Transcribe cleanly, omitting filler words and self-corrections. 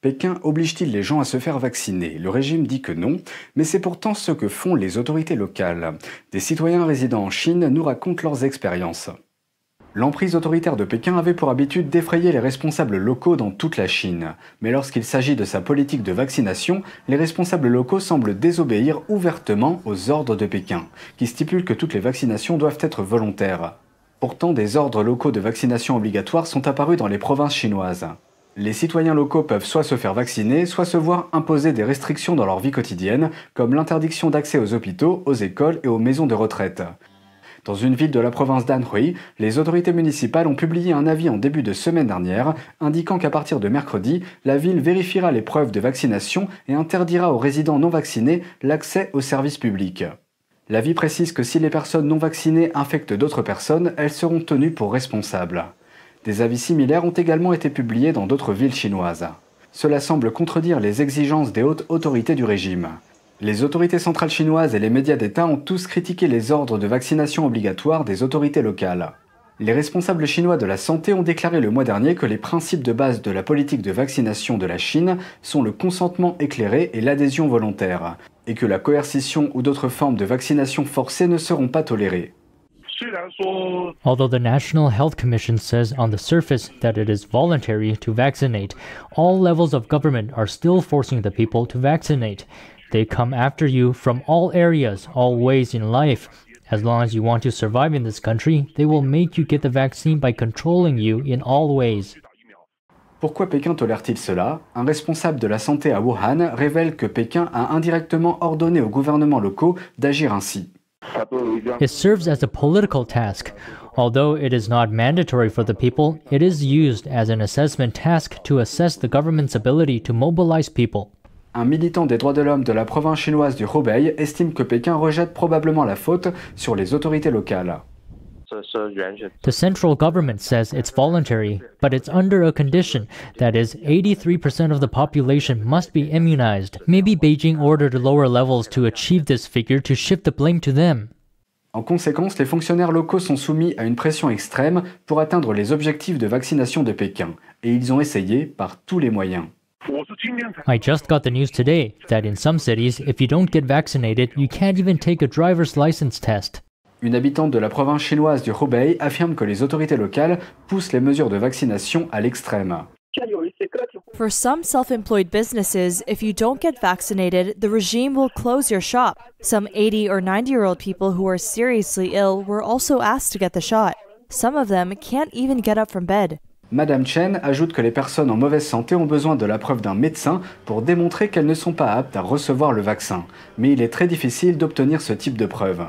Pékin oblige-t-il les gens à se faire vacciner? Le régime dit que non, mais c'est pourtant ce que font les autorités locales. Des citoyens résidant en Chine nous racontent leurs expériences. L'emprise autoritaire de Pékin avait pour habitude d'effrayer les responsables locaux dans toute la Chine. Mais lorsqu'il s'agit de sa politique de vaccination, les responsables locaux semblent désobéir ouvertement aux ordres de Pékin, qui stipulent que toutes les vaccinations doivent être volontaires. Pourtant, des ordres locaux de vaccination obligatoires sont apparus dans les provinces chinoises. Les citoyens locaux peuvent soit se faire vacciner, soit se voir imposer des restrictions dans leur vie quotidienne, comme l'interdiction d'accès aux hôpitaux, aux écoles et aux maisons de retraite. Dans une ville de la province d'Anhui, les autorités municipales ont publié un avis en début de semaine dernière, indiquant qu'à partir de mercredi, la ville vérifiera les preuves de vaccination et interdira aux résidents non vaccinés l'accès aux services publics. L'avis précise que si les personnes non vaccinées infectent d'autres personnes, elles seront tenues pour responsables. Des avis similaires ont également été publiés dans d'autres villes chinoises. Cela semble contredire les exigences des hautes autorités du régime. Les autorités centrales chinoises et les médias d'État ont tous critiqué les ordres de vaccination obligatoires des autorités locales. Les responsables chinois de la santé ont déclaré le mois dernier que les principes de base de la politique de vaccination de la Chine sont le consentement éclairé et l'adhésion volontaire, et que la coercition ou d'autres formes de vaccination forcée ne seront pas tolérées. Although the National Health Commission says on the surface that it is voluntary to vaccinate, all levels of government are still forcing the people to vaccinate. They come after you from all areas, all ways in life. As long as you want to survive in this country, they will make you get the vaccine by controlling you in all ways. Pourquoi Pékin tolère-t-il cela? Un responsable de la santé à Wuhan révèle que Pékin a indirectement ordonné aux gouvernements locaux d'agir ainsi. It serves as a political task. Although it is not mandatory for the people, it is used as an assessment task to assess the government's ability to mobilize people. Un militant des droits de l'homme de la province chinoise du Hubei estime que Pékin rejette probablement la faute sur les autorités locales. The central government says it's voluntary, but it's under a condition, that is, 83% of the population must be immunized. Maybe Beijing ordered lower levels to achieve this figure to shift the blame to them. En conséquence, les fonctionnaires locaux sont soumis à une pression extrême pour atteindre les objectifs de vaccination de Pékin, et ils ont essayé par tous les moyens. I just got the news today that in some cities, if you don't get vaccinated, you can't even take a driver's license test. Une habitante de la province chinoise du Hubei affirme que les autorités locales poussent les mesures de vaccination à l'extrême. For some self-employed businesses, if you don't get vaccinated, the regime will close your shop. Some 80 or 90-year-old people who are seriously ill were also asked to get the shot. Some of them can't even get up from bed. Madame Chen ajoute que les personnes en mauvaise santé ont besoin de la preuve d'un médecin pour démontrer qu'elles ne sont pas aptes à recevoir le vaccin. Mais il est très difficile d'obtenir ce type de preuve.